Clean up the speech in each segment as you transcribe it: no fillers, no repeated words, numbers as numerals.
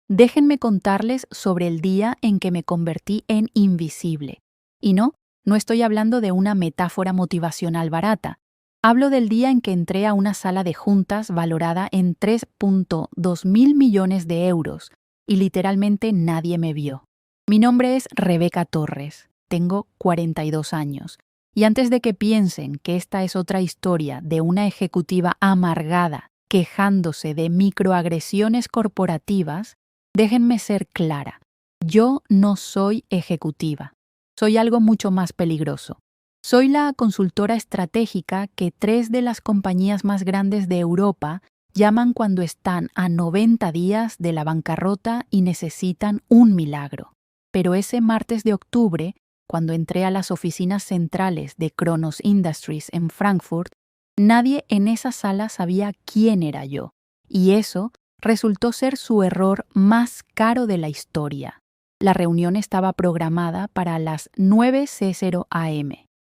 Déjenme contarles sobre el día en que me convertí en invisible. Y no estoy hablando de una metáfora motivacional barata. Hablo del día en que entré a una sala de juntas valorada en 3.2 mil millones de euros y literalmente nadie me vio. Mi nombre es Rebeca Torres, tengo 42 años. Y antes de que piensen que esta es otra historia de una ejecutiva amargada quejándose de microagresiones corporativas, déjenme ser clara. Yo no soy ejecutiva. Soy algo mucho más peligroso. Soy la consultora estratégica que 3 de las compañías más grandes de Europa llaman cuando están a 90 días de la bancarrota y necesitan un milagro. Pero ese martes de octubre, cuando entré a las oficinas centrales de Kronos Industries en Frankfurt, nadie en esa sala sabía quién era yo, y eso resultó ser su error más caro de la historia. La reunión estaba programada para las 9:00 am.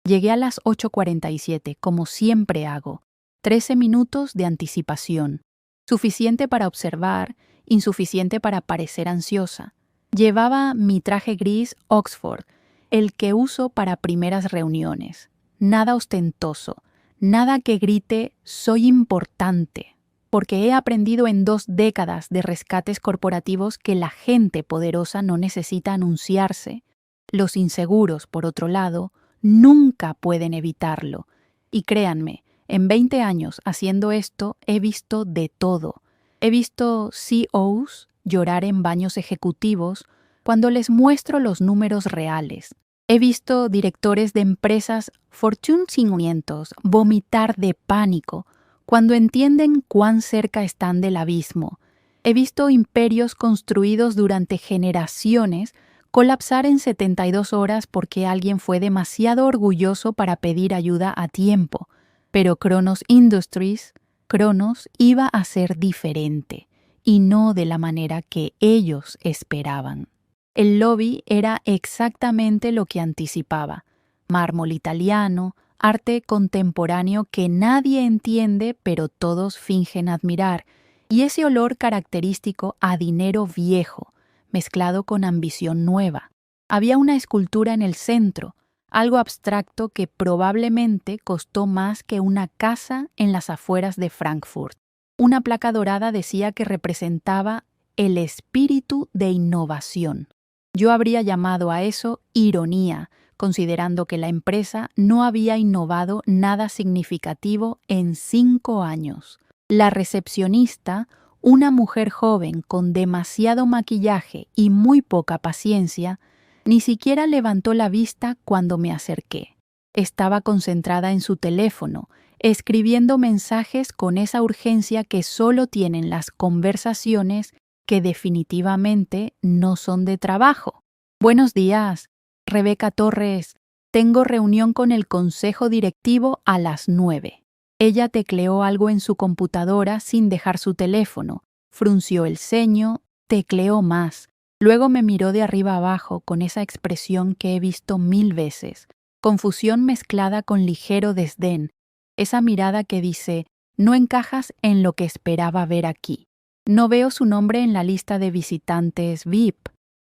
Llegué a las 8:47, como siempre hago. 13 minutos de anticipación. Suficiente para observar, insuficiente para parecer ansiosa. Llevaba mi traje gris Oxford, el que uso para primeras reuniones. Nada ostentoso, nada que grite «soy importante», porque he aprendido en 2 décadas de rescates corporativos que la gente poderosa no necesita anunciarse. Los inseguros, por otro lado, nunca pueden evitarlo. Y créanme, en 20 años haciendo esto he visto de todo. He visto CEOs llorar en baños ejecutivos cuando les muestro los números reales. He visto directores de empresas Fortune 500 vomitar de pánico cuando entienden cuán cerca están del abismo. He visto imperios construidos durante generaciones colapsar en 72 horas porque alguien fue demasiado orgulloso para pedir ayuda a tiempo. Pero Kronos Industries, Kronos iba a ser diferente, y no de la manera que ellos esperaban. El lobby era exactamente lo que anticipaba: mármol italiano, arte contemporáneo que nadie entiende pero todos fingen admirar, y ese olor característico a dinero viejo, mezclado con ambición nueva. Había una escultura en el centro, algo abstracto que probablemente costó más que una casa en las afueras de Frankfurt. Una placa dorada decía que representaba el espíritu de innovación. Yo habría llamado a eso ironía, considerando que la empresa no había innovado nada significativo en 5 años. La recepcionista, una mujer joven con demasiado maquillaje y muy poca paciencia, ni siquiera levantó la vista cuando me acerqué. Estaba concentrada en su teléfono, escribiendo mensajes con esa urgencia que solo tienen las conversaciones que definitivamente no son de trabajo. Buenos días, Rebeca Torres. Tengo reunión con el consejo directivo a las 9. Ella tecleó algo en su computadora sin dejar su teléfono, frunció el ceño, tecleó más. Luego me miró de arriba abajo con esa expresión que he visto 1000 veces, confusión mezclada con ligero desdén, esa mirada que dice, no encajas en lo que esperaba ver aquí. No veo su nombre en la lista de visitantes VIP.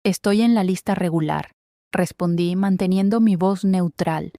Estoy en la lista regular, respondí manteniendo mi voz neutral.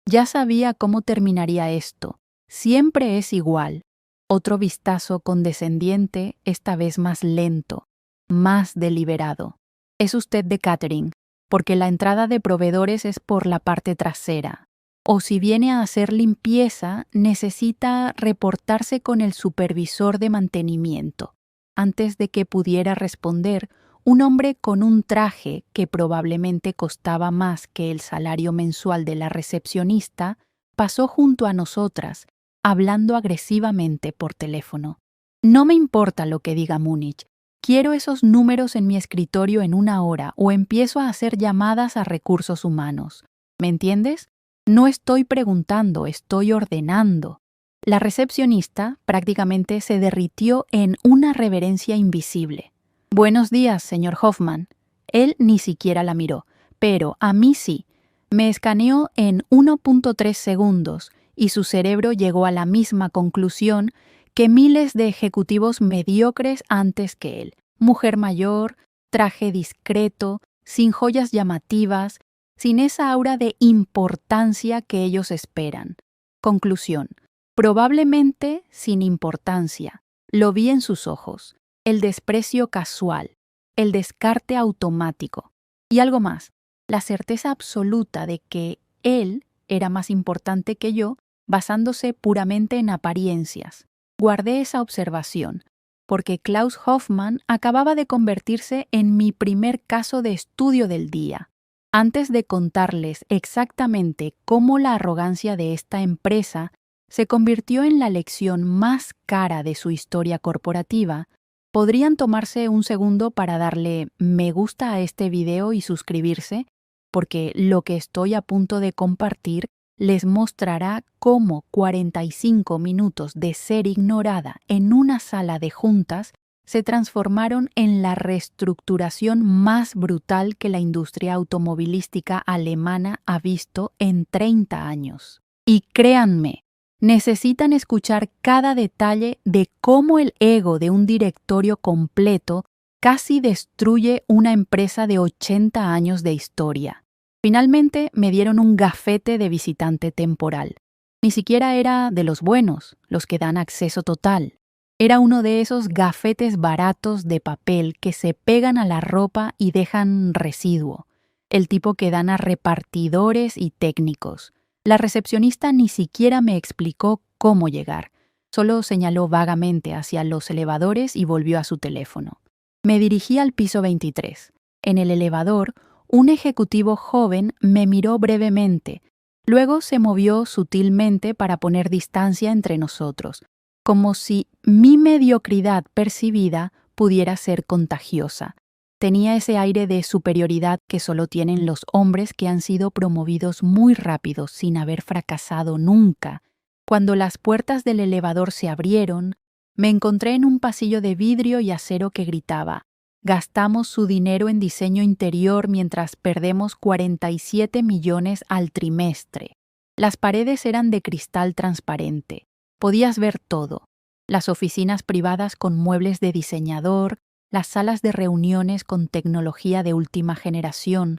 Ya sabía cómo terminaría esto. Siempre es igual. Otro vistazo condescendiente, esta vez más lento, más deliberado. Es usted de catering, porque la entrada de proveedores es por la parte trasera. O si viene a hacer limpieza, necesita reportarse con el supervisor de mantenimiento. Antes de que pudiera responder, un hombre con un traje que probablemente costaba más que el salario mensual de la recepcionista pasó junto a nosotras, hablando agresivamente por teléfono. No me importa lo que diga Múnich. Quiero esos números en mi escritorio en 1 hora o empiezo a hacer llamadas a recursos humanos. ¿Me entiendes? No estoy preguntando, estoy ordenando. La recepcionista prácticamente se derritió en una reverencia invisible. Buenos días, señor Hoffman. Él ni siquiera la miró, pero a mí sí. Me escaneó en 1.3 segundos y su cerebro llegó a la misma conclusión que miles de ejecutivos mediocres antes que él. Mujer mayor, traje discreto, sin joyas llamativas, sin esa aura de importancia que ellos esperan. Conclusión. Probablemente sin importancia. Lo vi en sus ojos. El desprecio casual, el descarte automático. Y algo más, la certeza absoluta de que él era más importante que yo, basándose puramente en apariencias. Guardé esa observación, porque Klaus Hoffmann acababa de convertirse en mi primer caso de estudio del día. Antes de contarles exactamente cómo la arrogancia de esta empresa se convirtió en la lección más cara de su historia corporativa, podrían tomarse un segundo para darle me gusta a este video y suscribirse, porque lo que estoy a punto de compartir les mostrará cómo 45 minutos de ser ignorada en una sala de juntas se transformaron en la reestructuración más brutal que la industria automovilística alemana ha visto en 30 años. Y créanme, necesitan escuchar cada detalle de cómo el ego de un directorio completo casi destruye una empresa de 80 años de historia. Finalmente me dieron un gafete de visitante temporal. Ni siquiera era de los buenos, los que dan acceso total. Era uno de esos gafetes baratos de papel que se pegan a la ropa y dejan residuo, el tipo que dan a repartidores y técnicos. La recepcionista ni siquiera me explicó cómo llegar, solo señaló vagamente hacia los elevadores y volvió a su teléfono. Me dirigí al piso 23. En el elevador, un ejecutivo joven me miró brevemente, luego se movió sutilmente para poner distancia entre nosotros, como si mi mediocridad percibida pudiera ser contagiosa. Tenía ese aire de superioridad que solo tienen los hombres que han sido promovidos muy rápido sin haber fracasado nunca. Cuando las puertas del elevador se abrieron, me encontré en un pasillo de vidrio y acero que gritaba: gastamos su dinero en diseño interior mientras perdemos 47 millones al trimestre. Las paredes eran de cristal transparente. Podías ver todo. Las oficinas privadas con muebles de diseñador, las salas de reuniones con tecnología de última generación,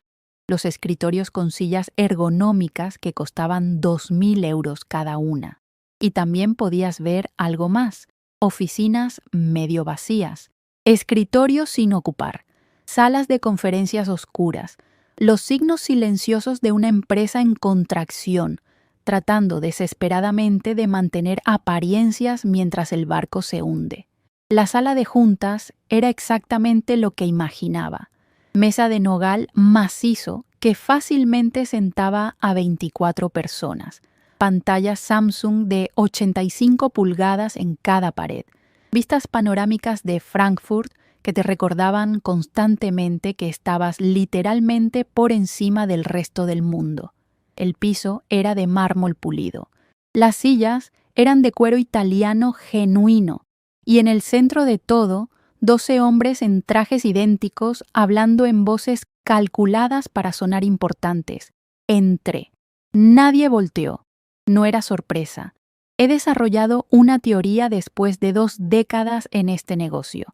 los escritorios con sillas ergonómicas que costaban 2.000 euros cada una. Y también podías ver algo más: oficinas medio vacías, escritorios sin ocupar, salas de conferencias oscuras, los signos silenciosos de una empresa en contracción, tratando desesperadamente de mantener apariencias mientras el barco se hunde. La sala de juntas era exactamente lo que imaginaba: mesa de nogal macizo que fácilmente sentaba a 24 personas, pantalla Samsung de 85 pulgadas en cada pared, vistas panorámicas de Frankfurt que te recordaban constantemente que estabas literalmente por encima del resto del mundo. El piso era de mármol pulido. Las sillas eran de cuero italiano genuino. Y en el centro de todo, 12 hombres en trajes idénticos hablando en voces calculadas para sonar importantes. Entré. Nadie volteó. No era sorpresa. He desarrollado una teoría después de 2 décadas en este negocio.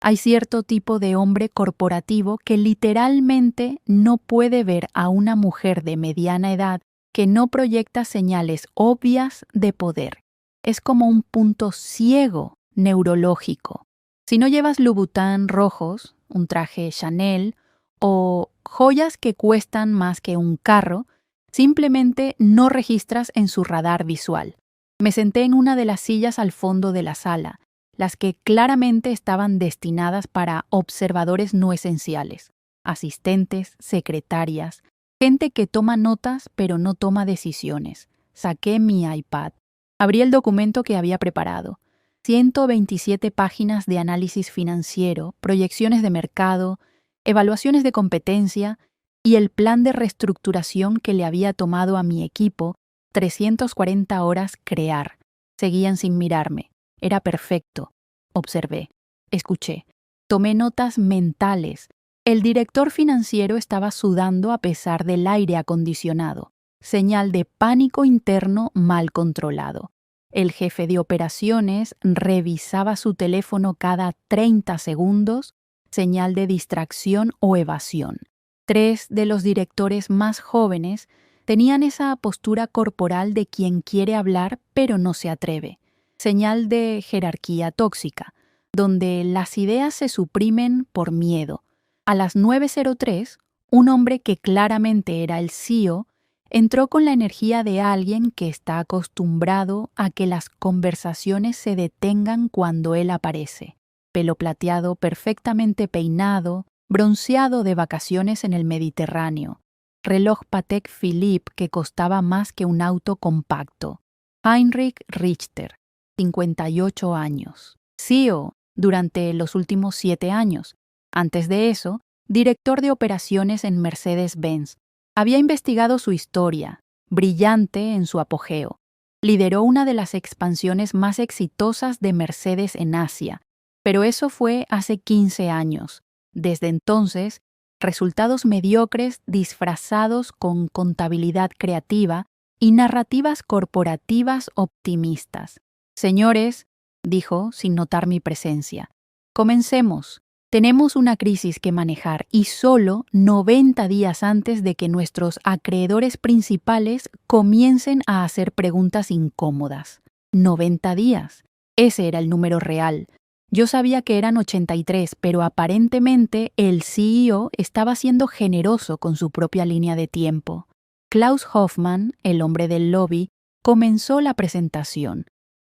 Hay cierto tipo de hombre corporativo que literalmente no puede ver a una mujer de mediana edad que no proyecta señales obvias de poder. Es como un punto ciego neurológico. Si no llevas Louboutin rojos, un traje Chanel o joyas que cuestan más que un carro, simplemente no registras en su radar visual. Me senté en una de las sillas al fondo de la sala, las que claramente estaban destinadas para observadores no esenciales, asistentes, secretarias, gente que toma notas pero no toma decisiones. Saqué mi iPad. Abrí el documento que había preparado. 127 páginas de análisis financiero, proyecciones de mercado, evaluaciones de competencia y el plan de reestructuración que le había tomado a mi equipo 340 horas crear. Seguían sin mirarme. Era perfecto. Observé. Escuché. Tomé notas mentales. El director financiero estaba sudando a pesar del aire acondicionado. Señal de pánico interno mal controlado. El jefe de operaciones revisaba su teléfono cada 30 segundos señal de distracción o evasión. 3 de los directores más jóvenes tenían esa postura corporal de quien quiere hablar pero no se atreve, señal de jerarquía tóxica, donde las ideas se suprimen por miedo. A las 9:03, un hombre que claramente era el CEO entró con la energía de alguien que está acostumbrado a que las conversaciones se detengan cuando él aparece. Pelo plateado perfectamente peinado, bronceado de vacaciones en el Mediterráneo, reloj Patek Philippe que costaba más que un auto compacto. Heinrich Richter, 58 años. CEO durante los últimos 7 años. Antes de eso, director de operaciones en Mercedes-Benz. Había investigado su historia, brillante en su apogeo. Lideró una de las expansiones más exitosas de Mercedes en Asia, pero eso fue hace 15 años. Desde entonces, resultados mediocres disfrazados con contabilidad creativa y narrativas corporativas optimistas. Señores, dijo sin notar mi presencia, comencemos. Tenemos una crisis que manejar y solo 90 días antes de que nuestros acreedores principales comiencen a hacer preguntas incómodas. 90 días. Ese era el número real. Yo sabía que eran 83, pero aparentemente el CEO estaba siendo generoso con su propia línea de tiempo. Klaus Hoffmann, el hombre del lobby, comenzó la presentación.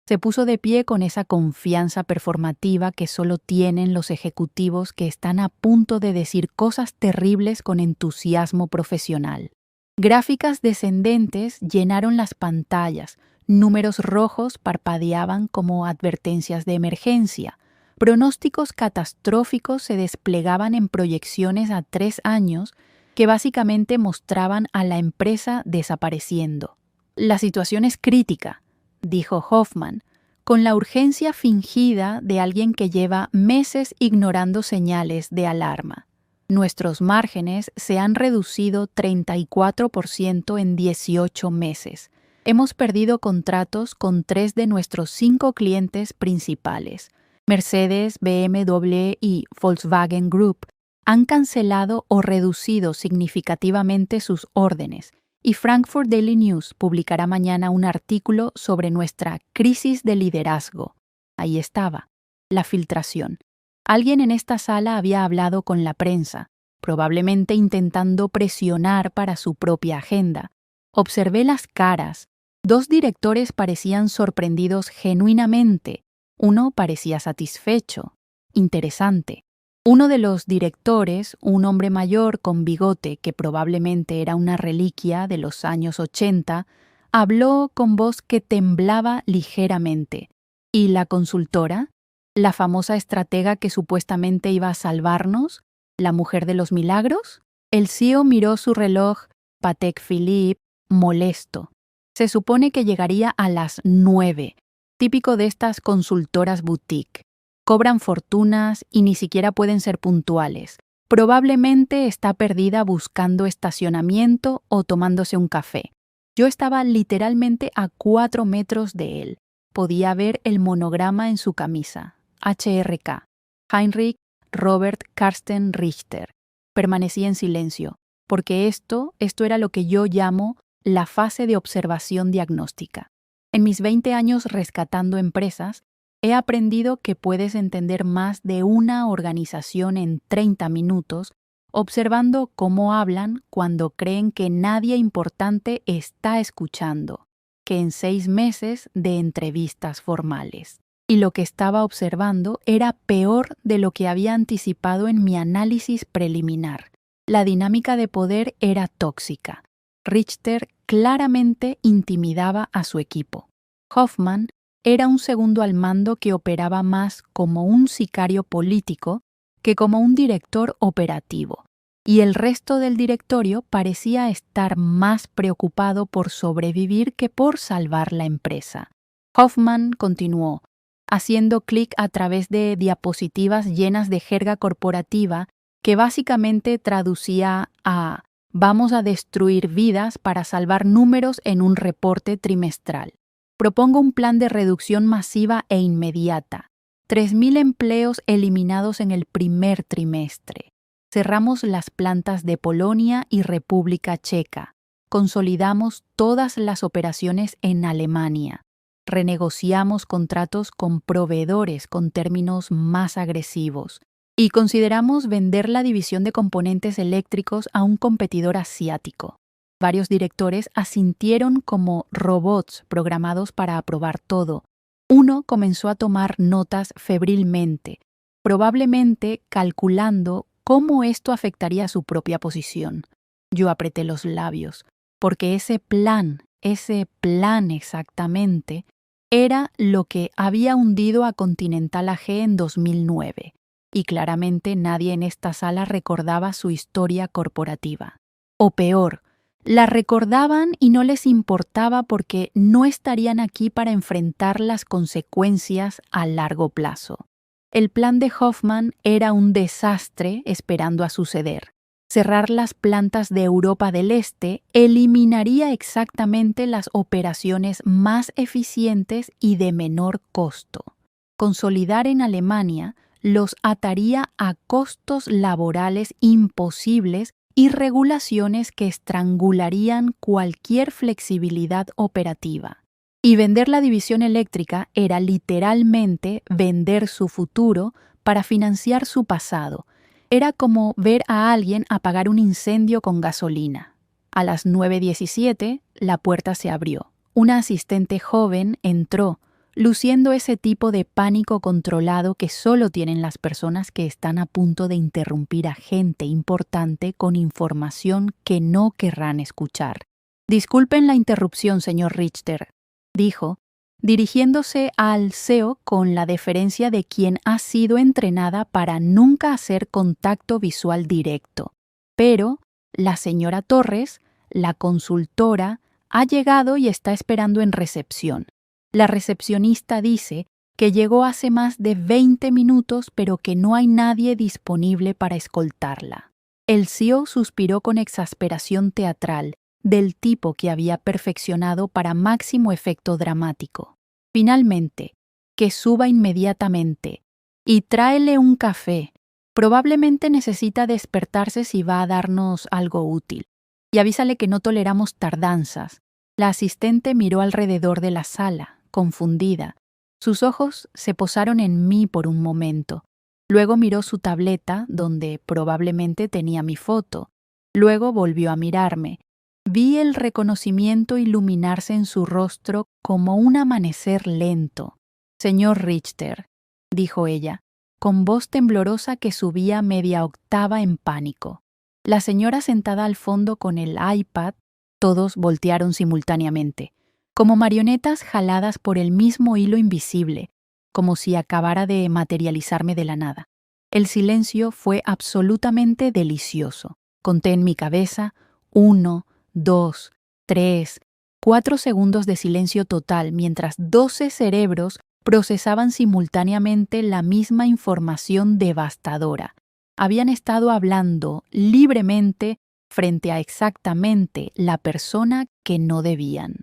Se puso de pie con esa confianza performativa que solo tienen los ejecutivos que están a punto de decir cosas terribles con entusiasmo profesional. Gráficas descendentes llenaron las pantallas, números rojos parpadeaban como advertencias de emergencia, pronósticos catastróficos se desplegaban en proyecciones a 3 años que básicamente mostraban a la empresa desapareciendo. La situación es crítica, dijo Hoffmann, con la urgencia fingida de alguien que lleva meses ignorando señales de alarma. Nuestros márgenes se han reducido 34% en 18 meses. Hemos perdido contratos con 3 de nuestros 5 clientes principales. Mercedes, BMW y Volkswagen Group han cancelado o reducido significativamente sus órdenes. Y Frankfurt Daily News publicará mañana un artículo sobre nuestra crisis de liderazgo. Ahí estaba, la filtración. Alguien en esta sala había hablado con la prensa, probablemente intentando presionar para su propia agenda. Observé las caras. 2 directores parecían sorprendidos genuinamente. Uno parecía satisfecho, interesante. Uno de los directores, un hombre mayor con bigote que probablemente era una reliquia de los años 80, habló con voz que temblaba ligeramente. ¿Y la consultora? ¿La famosa estratega que supuestamente iba a salvarnos? ¿La mujer de los milagros? El CEO miró su reloj Patek Philippe, molesto. Se supone que llegaría a las 9, típico de estas consultoras boutique. Cobran fortunas y ni siquiera pueden ser puntuales. Probablemente está perdida buscando estacionamiento o tomándose un café. Yo estaba literalmente a 4 metros de él. Podía ver el monograma en su camisa. HRK. Heinrich Robert Carsten Richter. Permanecí en silencio, porque esto era lo que yo llamo la fase de observación diagnóstica. En mis 20 años rescatando empresas, he aprendido que puedes entender más de una organización en 30 minutos observando cómo hablan cuando creen que nadie importante está escuchando, que en 6 meses de entrevistas formales. Y lo que estaba observando era peor de lo que había anticipado en mi análisis preliminar. La dinámica de poder era tóxica. Richter claramente intimidaba a su equipo. Hoffmann era un segundo al mando que operaba más como un sicario político que como un director operativo, y el resto del directorio parecía estar más preocupado por sobrevivir que por salvar la empresa. Hoffmann continuó, haciendo clic a través de diapositivas llenas de jerga corporativa que básicamente traducía a «vamos a destruir vidas para salvar números en un reporte trimestral». Propongo un plan de reducción masiva e inmediata. 3.000 empleos eliminados en el primer trimestre. Cerramos las plantas de Polonia y República Checa. Consolidamos todas las operaciones en Alemania. Renegociamos contratos con proveedores con términos más agresivos. Y consideramos vender la división de componentes eléctricos a un competidor asiático. Varios directores asintieron como robots programados para aprobar todo. Uno comenzó a tomar notas febrilmente, probablemente calculando cómo esto afectaría su propia posición. Yo apreté los labios, porque ese plan exactamente, era lo que había hundido a Continental AG en 2009, y claramente nadie en esta sala recordaba su historia corporativa. O peor, la recordaban y no les importaba porque no estarían aquí para enfrentar las consecuencias a largo plazo. El plan de Hoffman era un desastre esperando a suceder. Cerrar las plantas de Europa del Este eliminaría exactamente las operaciones más eficientes y de menor costo. Consolidar en Alemania los ataría a costos laborales imposibles y regulaciones que estrangularían cualquier flexibilidad operativa. Y vender la división eléctrica era literalmente vender su futuro para financiar su pasado. Era como ver a alguien apagar un incendio con gasolina. A las 9:17, la puerta se abrió. Una asistente joven entró, luciendo ese tipo de pánico controlado que solo tienen las personas que están a punto de interrumpir a gente importante con información que no querrán escuchar. «Disculpen la interrupción, señor Richter», dijo, dirigiéndose al CEO con la deferencia de quien ha sido entrenada para nunca hacer contacto visual directo. Pero la señora Torres, la consultora, ha llegado y está esperando en recepción. La recepcionista dice que llegó hace más de 20 minutos, pero que no hay nadie disponible para escoltarla. El CEO suspiró con exasperación teatral, del tipo que había perfeccionado para máximo efecto dramático. Finalmente, que suba inmediatamente y tráele un café. Probablemente necesita despertarse si va a darnos algo útil. Y avísale que no toleramos tardanzas. La asistente miró alrededor de la sala, confundida. Sus ojos se posaron en mí por un momento. Luego miró su tableta, donde probablemente tenía mi foto. Luego volvió a mirarme. Vi el reconocimiento iluminarse en su rostro como un amanecer lento. «Señor Richter», dijo ella, con voz temblorosa que subía media octava en pánico. La señora sentada al fondo con el iPad, todos voltearon simultáneamente, como marionetas jaladas por el mismo hilo invisible, como si acabara de materializarme de la nada. El silencio fue absolutamente delicioso. Conté en mi cabeza 1, 2, 3, 4 segundos de silencio total mientras 12 cerebros procesaban simultáneamente la misma información devastadora. Habían estado hablando libremente frente a exactamente la persona que no debían.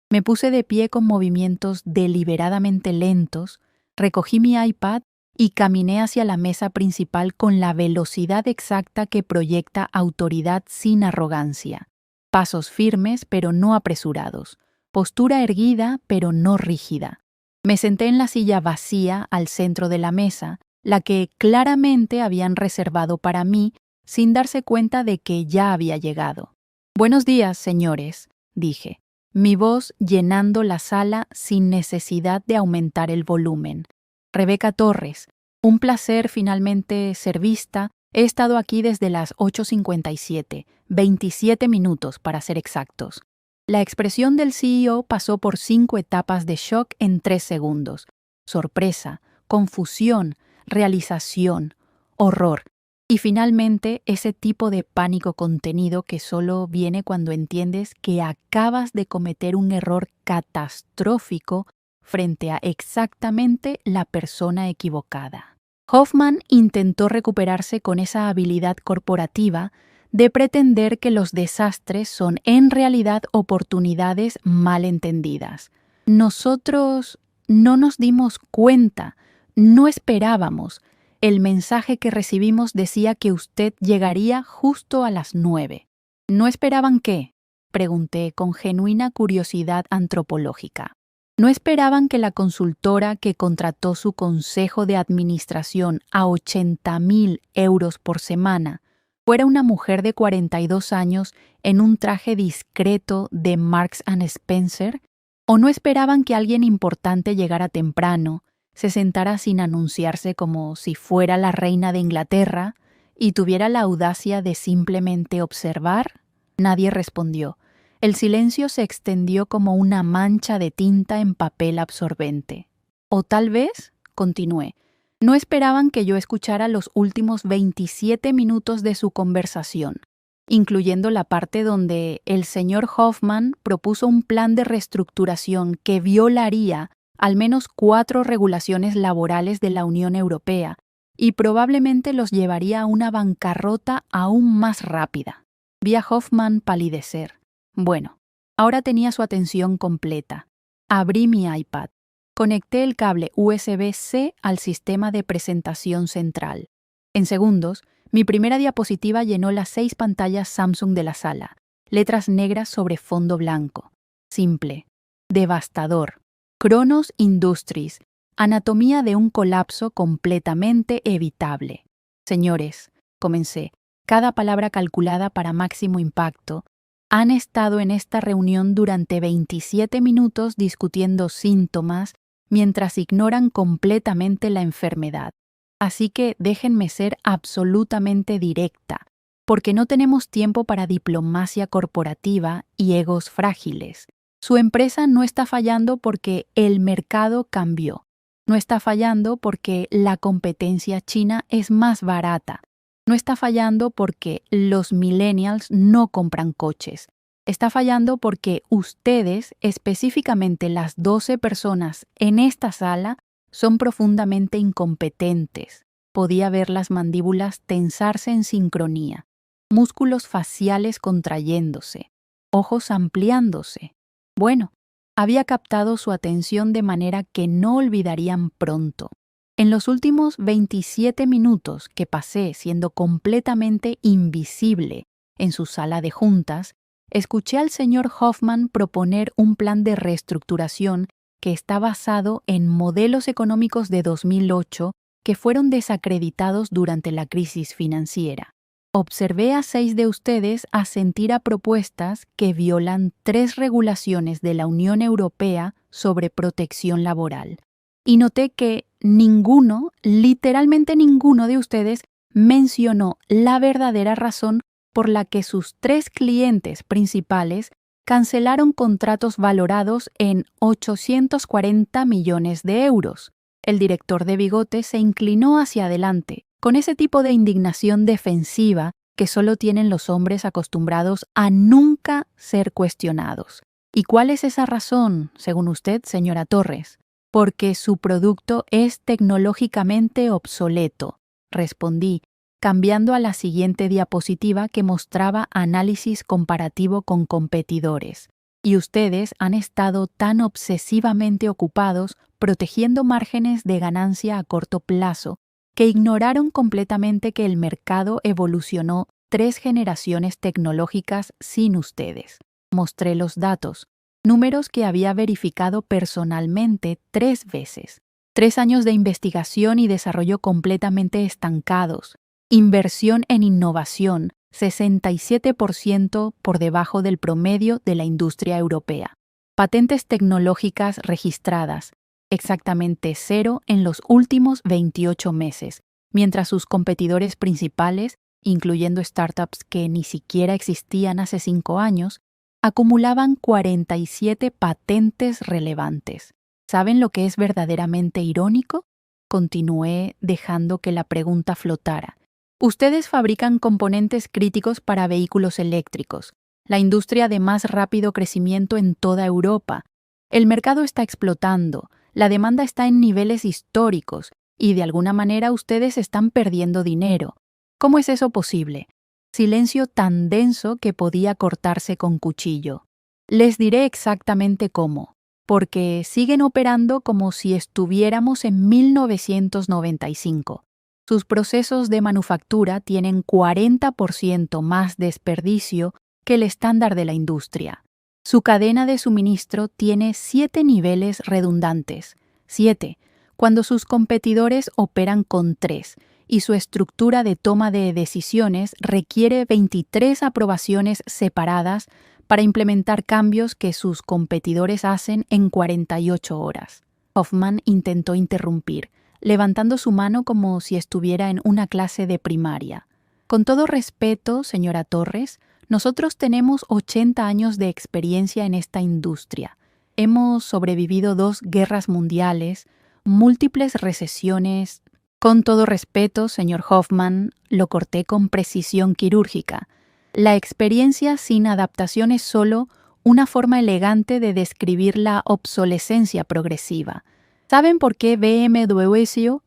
Me puse de pie con movimientos deliberadamente lentos, recogí mi iPad y caminé hacia la mesa principal con la velocidad exacta que proyecta autoridad sin arrogancia. Pasos firmes pero no apresurados, postura erguida pero no rígida. Me senté en la silla vacía al centro de la mesa, la que claramente habían reservado para mí, sin darse cuenta de que ya había llegado. «Buenos días, señores», dije, mi voz llenando la sala sin necesidad de aumentar el volumen. «Rebeca Torres, un placer finalmente ser vista. He estado aquí desde las 8:57, 27 minutos para ser exactos». La expresión del CEO pasó por 5 etapas de shock en 3 segundos. Sorpresa, confusión, realización, horror. Y finalmente ese tipo de pánico contenido que solo viene cuando entiendes que acabas de cometer un error catastrófico frente a exactamente la persona equivocada. Hoffman intentó recuperarse con esa habilidad corporativa de pretender que los desastres son en realidad oportunidades mal entendidas. Nosotros no nos dimos cuenta, No esperábamos. El mensaje que recibimos decía que usted llegaría justo a las 9. ¿No esperaban qué? Pregunté con genuina curiosidad antropológica. ¿No esperaban que la consultora que contrató su consejo de administración a 80.000 euros por semana fuera una mujer de 42 años en un traje discreto de Marks and Spencer? ¿O no esperaban que alguien importante llegara temprano, se sentara sin anunciarse como si fuera la reina de Inglaterra y tuviera la audacia de simplemente observar? Nadie respondió. El silencio se extendió como una mancha de tinta en papel absorbente. O tal vez, continué, no esperaban que yo escuchara los últimos 27 minutos de su conversación, incluyendo la parte donde el señor Hoffman propuso un plan de reestructuración que violaría al menos 4 regulaciones laborales de la Unión Europea y probablemente los llevaría a una bancarrota aún más rápida. Vi a Hoffman palidecer. Bueno, ahora tenía su atención completa. Abrí mi iPad. Conecté el cable USB-C al sistema de presentación central. En segundos, mi primera diapositiva llenó las 6 pantallas Samsung de la sala. Letras negras sobre fondo blanco. Simple. Devastador. Cronos Industries. Anatomía de un colapso completamente evitable. Señores, comencé, cada palabra calculada para máximo impacto, han estado en esta reunión durante 27 minutos discutiendo síntomas mientras ignoran completamente la enfermedad. Así que déjenme ser absolutamente directa, porque no tenemos tiempo para diplomacia corporativa y egos frágiles. Su empresa no está fallando porque el mercado cambió. No está fallando porque la competencia china es más barata. No está fallando porque los millennials no compran coches. Está fallando porque ustedes, específicamente las 12 personas en esta sala, son profundamente incompetentes. Podía ver las mandíbulas tensarse en sincronía, músculos faciales contrayéndose, ojos ampliándose. Bueno, había captado su atención de manera que no olvidarían pronto. En los últimos 27 minutos que pasé siendo completamente invisible en su sala de juntas, escuché al señor Hoffman proponer un plan de reestructuración que está basado en modelos económicos de 2008 que fueron desacreditados durante la crisis financiera. Observé a 6 de ustedes asentir a propuestas que violan 3 regulaciones de la Unión Europea sobre protección laboral. Y noté que ninguno, literalmente ninguno de ustedes, mencionó la verdadera razón por la que sus 3 clientes principales cancelaron contratos valorados en 840 millones de euros. El director de bigote se inclinó hacia adelante, con ese tipo de indignación defensiva que solo tienen los hombres acostumbrados a nunca ser cuestionados. ¿Y cuál es esa razón, según usted, señora Torres? Porque su producto es tecnológicamente obsoleto, respondí, cambiando a la siguiente diapositiva que mostraba análisis comparativo con competidores. Y ustedes han estado tan obsesivamente ocupados protegiendo márgenes de ganancia a corto plazo que ignoraron completamente que el mercado evolucionó 3 generaciones tecnológicas sin ustedes. Mostré los datos, números que había verificado personalmente 3 veces. 3 años de investigación y desarrollo completamente estancados. Inversión en innovación, 67% por debajo del promedio de la industria europea. Patentes tecnológicas registradas, exactamente 0 en los últimos 28 meses, mientras sus competidores principales, incluyendo startups que ni siquiera existían hace 5 años, acumulaban 47 patentes relevantes. ¿Saben lo que es verdaderamente irónico? Continué dejando que la pregunta flotara. Ustedes fabrican componentes críticos para vehículos eléctricos, la industria de más rápido crecimiento en toda Europa. El mercado está explotando, la demanda está en niveles históricos y de alguna manera ustedes están perdiendo dinero. ¿Cómo es eso posible? Silencio tan denso que podía cortarse con cuchillo. Les diré exactamente cómo. porque siguen operando como si estuviéramos en 1995. Sus procesos de manufactura tienen 40% más desperdicio que el estándar de la industria. Su cadena de suministro tiene 7 niveles redundantes, 7, cuando sus competidores operan con 3, y su estructura de toma de decisiones requiere 23 aprobaciones separadas para implementar cambios que sus competidores hacen en 48 horas. Hoffman intentó interrumpir, levantando su mano como si estuviera en una clase de primaria. Con todo respeto, señora Torres, nosotros tenemos 80 años de experiencia en esta industria. Hemos sobrevivido 2 guerras mundiales, múltiples recesiones. Con todo respeto, señor Hoffman, lo corté con precisión quirúrgica. La experiencia sin adaptación es solo una forma elegante de describir la obsolescencia progresiva. ¿Saben por qué BMW,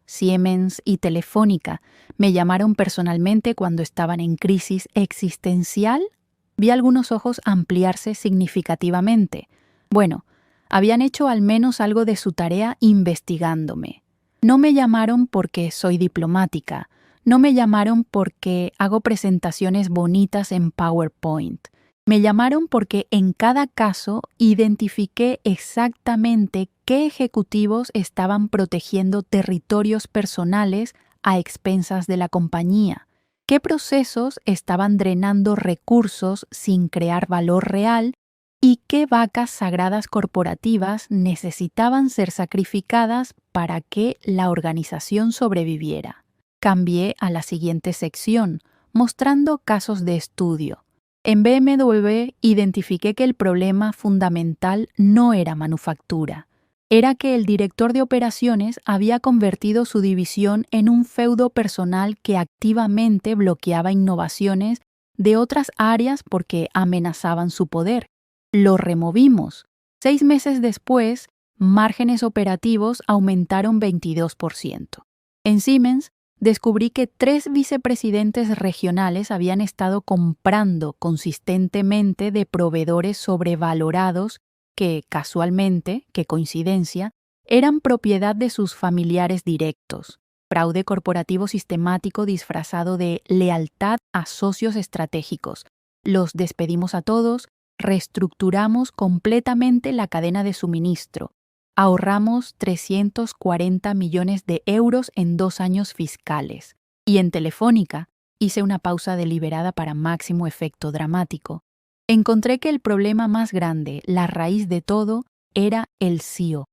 Siemens y Telefónica me llamaron personalmente cuando estaban en crisis existencial? Vi algunos ojos ampliarse significativamente. Bueno, habían hecho al menos algo de su tarea investigándome. No me llamaron porque soy diplomática. No me llamaron porque hago presentaciones bonitas en PowerPoint. Me llamaron porque en cada caso identifiqué exactamente qué ejecutivos estaban protegiendo territorios personales a expensas de la compañía, qué procesos estaban drenando recursos sin crear valor real y qué vacas sagradas corporativas necesitaban ser sacrificadas para que la organización sobreviviera. Cambié a la siguiente sección, mostrando casos de estudio. En BMW identifiqué que el problema fundamental no era manufactura. Era que el director de operaciones había convertido su división en un feudo personal que activamente bloqueaba innovaciones de otras áreas porque amenazaban su poder. Lo removimos. 6 meses después, márgenes operativos aumentaron 22%. En Siemens, descubrí que 3 vicepresidentes regionales habían estado comprando consistentemente de proveedores sobrevalorados que, casualmente, qué coincidencia, eran propiedad de sus familiares directos. Fraude corporativo sistemático disfrazado de lealtad a socios estratégicos. Los despedimos a todos, reestructuramos completamente la cadena de suministro. Ahorramos 340 millones de euros en 2 años fiscales. Y en Telefónica, hice una pausa deliberada para máximo efecto dramático. Encontré que el problema más grande, la raíz de todo, era el CEO,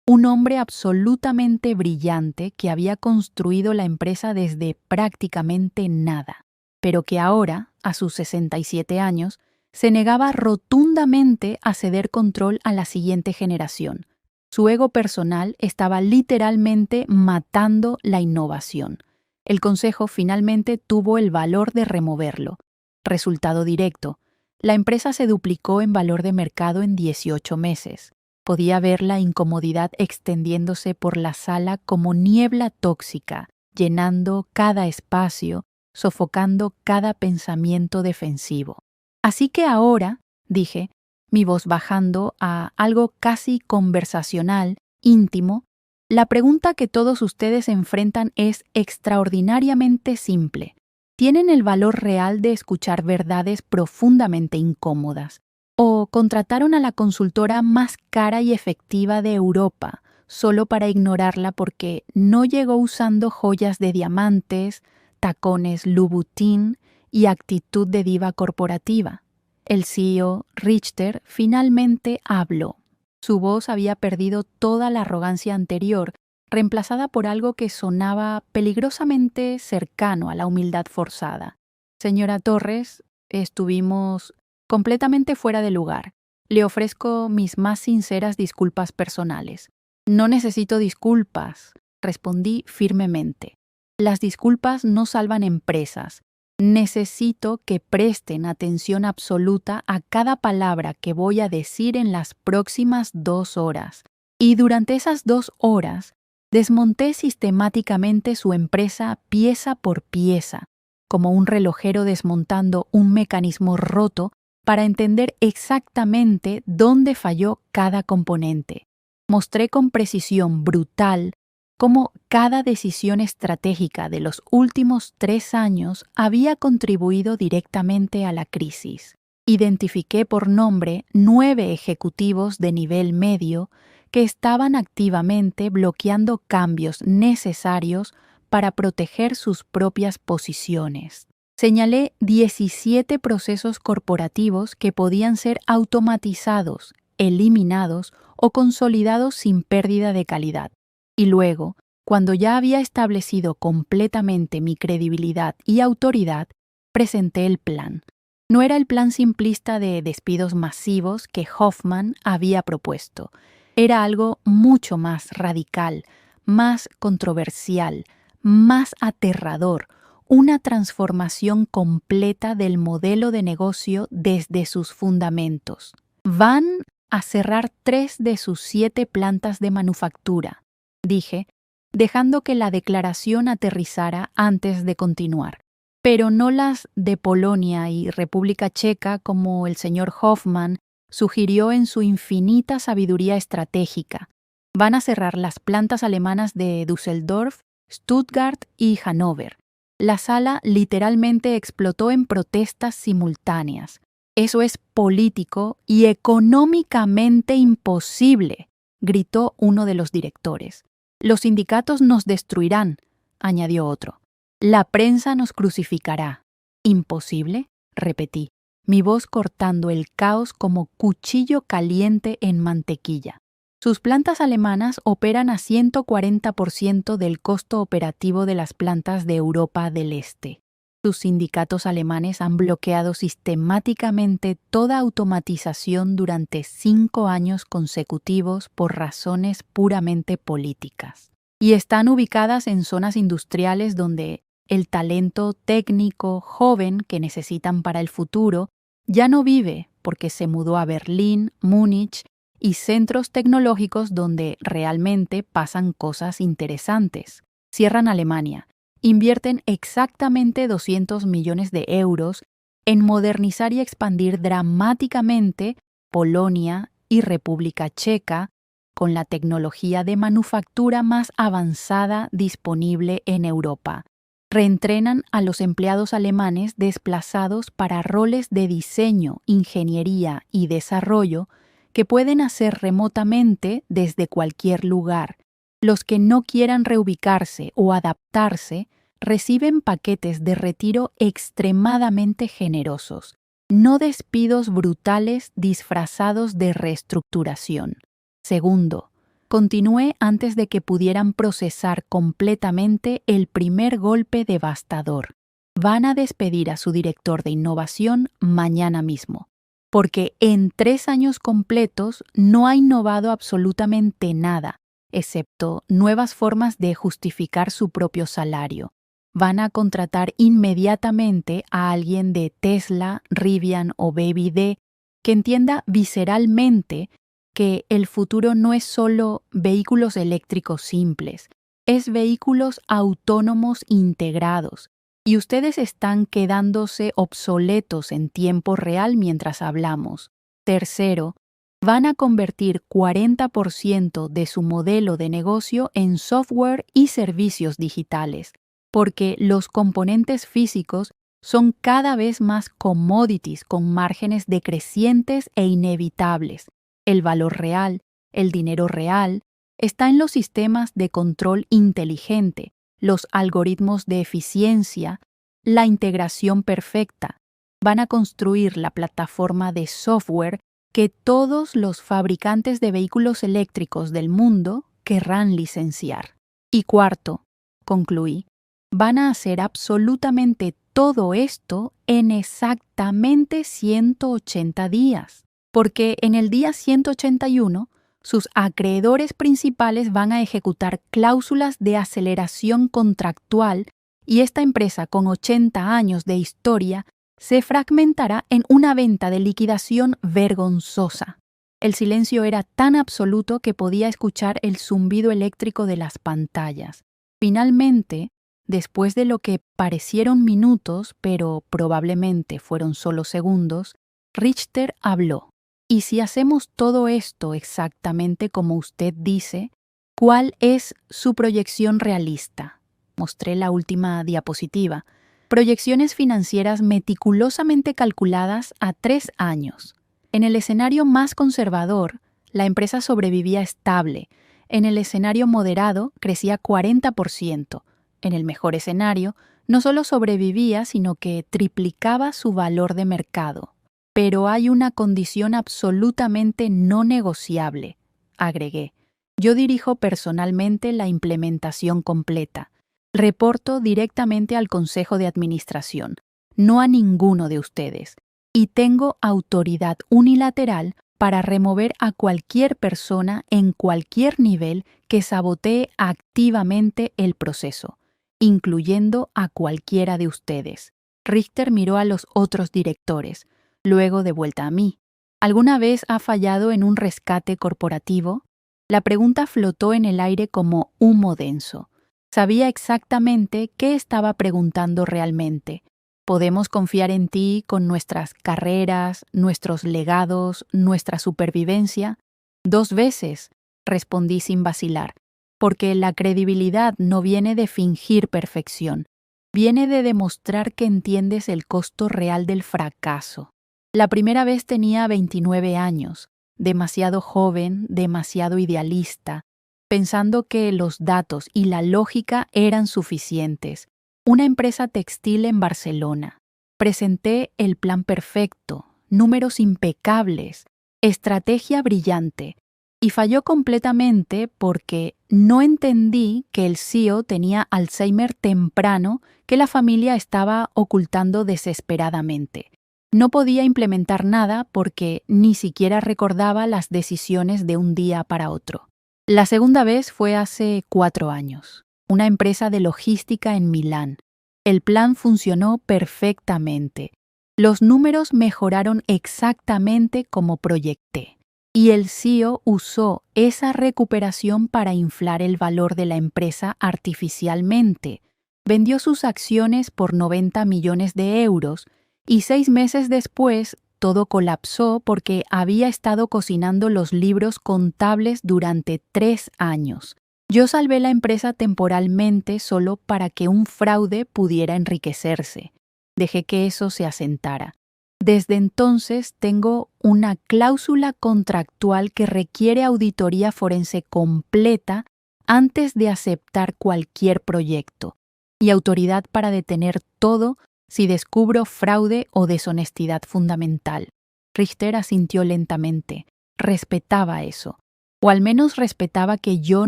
un hombre absolutamente brillante que había construido la empresa desde prácticamente nada, pero que ahora, a sus 67 años, se negaba rotundamente a ceder control a la siguiente generación. Su ego personal estaba literalmente matando la innovación. El Consejo finalmente tuvo el valor de removerlo. Resultado directo: la empresa se duplicó en valor de mercado en 18 meses. Podía ver la incomodidad extendiéndose por la sala como niebla tóxica, llenando cada espacio, sofocando cada pensamiento defensivo. Así que ahora, dije, mi voz bajando a algo casi conversacional, íntimo, la pregunta que todos ustedes enfrentan es extraordinariamente simple. ¿Tienen el valor real de escuchar verdades profundamente incómodas? ¿O contrataron a la consultora más cara y efectiva de Europa solo para ignorarla porque no llegó usando joyas de diamantes, tacones Louboutin y actitud de diva corporativa? El CEO, Richter, finalmente habló. Su voz había perdido toda la arrogancia anterior, reemplazada por algo que sonaba peligrosamente cercano a la humildad forzada. Señora Torres, estuvimos completamente fuera de lugar. Le ofrezco mis más sinceras disculpas personales. No necesito disculpas, respondí firmemente. Las disculpas no salvan empresas. Necesito que presten atención absoluta a cada palabra que voy a decir en las próximas 2 horas. Y durante esas 2 horas, desmonté sistemáticamente su empresa pieza por pieza, como un relojero desmontando un mecanismo roto para entender exactamente dónde falló cada componente. Mostré con precisión brutal cómo cada decisión estratégica de los últimos 3 años había contribuido directamente a la crisis. Identifiqué por nombre 9 ejecutivos de nivel medio que estaban activamente bloqueando cambios necesarios para proteger sus propias posiciones. Señalé 17 procesos corporativos que podían ser automatizados, eliminados o consolidados sin pérdida de calidad. Y luego, cuando ya había establecido completamente mi credibilidad y autoridad, presenté el plan. No era el plan simplista de despidos masivos que Hoffman había propuesto. Era algo mucho más radical, más controversial, más aterrador, una transformación completa del modelo de negocio desde sus fundamentos. Van a cerrar 3 de sus 7 plantas de manufactura, dije, dejando que la declaración aterrizara antes de continuar. Pero no las de Polonia y República Checa como el señor Hoffman sugirió en su infinita sabiduría estratégica. Van a cerrar las plantas alemanas de Düsseldorf, Stuttgart y Hannover. La sala literalmente explotó en protestas simultáneas. Eso es político y económicamente imposible, gritó uno de los directores. Los sindicatos nos destruirán, añadió otro. La prensa nos crucificará. ¿Imposible? Repetí, mi voz cortando el caos como cuchillo caliente en mantequilla. Sus plantas alemanas operan a 140% del costo operativo de las plantas de Europa del Este. Sus sindicatos alemanes han bloqueado sistemáticamente toda automatización durante 5 años consecutivos por razones puramente políticas. Y están ubicadas en zonas industriales donde el talento técnico joven que necesitan para el futuro ya no vive porque se mudó a Berlín, Múnich y centros tecnológicos donde realmente pasan cosas interesantes. Cierran Alemania. Invierten exactamente 200 millones de euros en modernizar y expandir dramáticamente Polonia y República Checa con la tecnología de manufactura más avanzada disponible en Europa. Reentrenan a los empleados alemanes desplazados para roles de diseño, ingeniería y desarrollo que pueden hacer remotamente desde cualquier lugar. Los que no quieran reubicarse o adaptarse reciben paquetes de retiro extremadamente generosos, no despidos brutales disfrazados de reestructuración. Segundo, continué antes de que pudieran procesar completamente el primer golpe devastador. Van a despedir a su director de innovación mañana mismo, porque en 3 años completos no ha innovado absolutamente nada, excepto nuevas formas de justificar su propio salario. Van a contratar inmediatamente a alguien de Tesla, Rivian o Baby D que entienda visceralmente que el futuro no es solo vehículos eléctricos simples, es vehículos autónomos integrados. Y ustedes están quedándose obsoletos en tiempo real mientras hablamos. Tercero, van a convertir 40% de su modelo de negocio en software y servicios digitales, porque los componentes físicos son cada vez más commodities con márgenes decrecientes e inevitables. El valor real, el dinero real, está en los sistemas de control inteligente, los algoritmos de eficiencia, la integración perfecta. Van a construir la plataforma de software que todos los fabricantes de vehículos eléctricos del mundo querrán licenciar. Y cuarto, concluí, van a hacer absolutamente todo esto en exactamente 180 días, porque en el día 181 sus acreedores principales van a ejecutar cláusulas de aceleración contractual y esta empresa con 80 años de historia se fragmentará en una venta de liquidación vergonzosa. El silencio era tan absoluto que podía escuchar el zumbido eléctrico de las pantallas. Finalmente, después de lo que parecieron minutos, pero probablemente fueron solo segundos, Richter habló. Y si hacemos todo esto exactamente como usted dice, ¿cuál es su proyección realista? Mostré la última diapositiva. Proyecciones financieras meticulosamente calculadas a 3 años. En el escenario más conservador, la empresa sobrevivía estable. En el escenario moderado, crecía 40%. En el mejor escenario, no solo sobrevivía, sino que triplicaba su valor de mercado. Pero hay una condición absolutamente no negociable, agregué. Yo dirijo personalmente la implementación completa. Reporto directamente al Consejo de Administración, no a ninguno de ustedes, y tengo autoridad unilateral para remover a cualquier persona en cualquier nivel que sabotee activamente el proceso, incluyendo a cualquiera de ustedes. Richter miró a los otros directores, luego de vuelta a mí. ¿Alguna vez ha fallado en un rescate corporativo? La pregunta flotó en el aire como humo denso. Sabía exactamente qué estaba preguntando realmente. ¿Podemos confiar en ti con nuestras carreras, nuestros legados, nuestra supervivencia? 2 veces, respondí sin vacilar, porque la credibilidad no viene de fingir perfección, viene de demostrar que entiendes el costo real del fracaso. La primera vez tenía 29 años, demasiado joven, demasiado idealista, pensando que los datos y la lógica eran suficientes. Una empresa textil en Barcelona. Presenté el plan perfecto, números impecables, estrategia brillante, y falló completamente porque no entendí que el CEO tenía Alzheimer temprano que la familia estaba ocultando desesperadamente. No podía implementar nada porque ni siquiera recordaba las decisiones de un día para otro. La segunda vez fue hace 4 años. Una empresa de logística en Milán. El plan funcionó perfectamente. Los números mejoraron exactamente como proyecté. Y el CEO usó esa recuperación para inflar el valor de la empresa artificialmente. Vendió sus acciones por 90 millones de euros y 6 meses después todo colapsó porque había estado cocinando los libros contables durante 3 años. Yo salvé la empresa temporalmente solo para que un fraude pudiera enriquecerse. Dejé que eso se asentara. Desde entonces tengo una cláusula contractual que requiere auditoría forense completa antes de aceptar cualquier proyecto y autoridad para detener todo si descubro fraude o deshonestidad fundamental. Richter asintió lentamente. Respetaba eso. O al menos respetaba que yo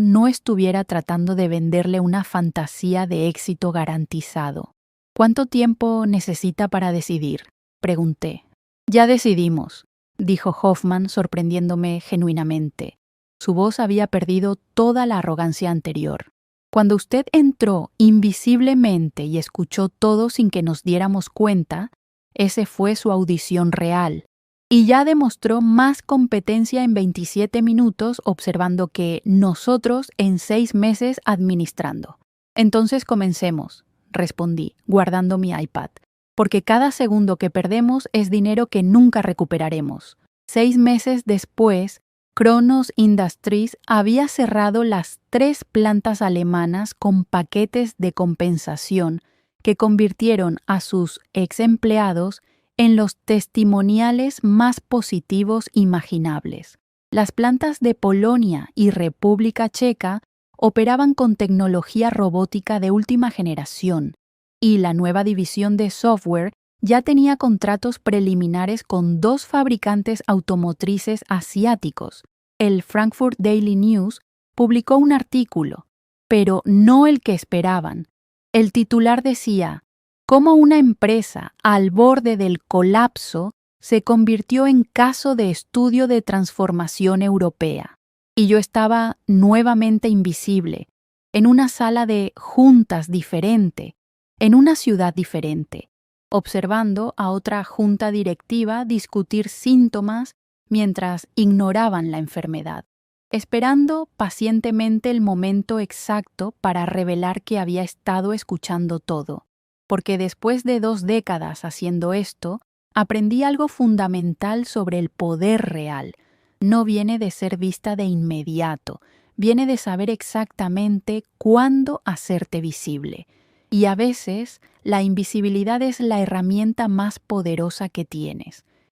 no estuviera tratando de venderle una fantasía de éxito garantizado. ¿Cuánto tiempo necesita para decidir?, pregunté. Ya decidimos, dijo Hoffman, sorprendiéndome genuinamente. Su voz había perdido toda la arrogancia anterior. Cuando usted entró invisiblemente y escuchó todo sin que nos diéramos cuenta, ese fue su audición real. Y ya demostró más competencia en 27 minutos observando que nosotros en 6 meses administrando. Entonces comencemos, respondí, guardando mi iPad, porque cada segundo que perdemos es dinero que nunca recuperaremos. 6 meses después, Kronos Industries había cerrado las 3 plantas alemanas con paquetes de compensación que convirtieron a sus ex empleados en los testimoniales más positivos imaginables. Las plantas de Polonia y República Checa operaban con tecnología robótica de última generación, y la nueva división de software ya tenía contratos preliminares con 2 fabricantes automotrices asiáticos. El Frankfurt Daily News publicó un artículo, pero no el que esperaban. El titular decía: cómo una empresa al borde del colapso se convirtió en caso de estudio de transformación europea. Y yo estaba nuevamente invisible, en una sala de juntas diferente, en una ciudad diferente, observando a otra junta directiva discutir síntomas mientras ignoraban la enfermedad, esperando pacientemente el momento exacto para revelar que había estado escuchando todo, porque después de 2 décadas haciendo esto, Aprendí algo fundamental sobre el poder real. No viene de ser vista de inmediato, viene de saber exactamente cuándo hacerte visible. Y a veces la invisibilidad es la herramienta más poderosa que tienes.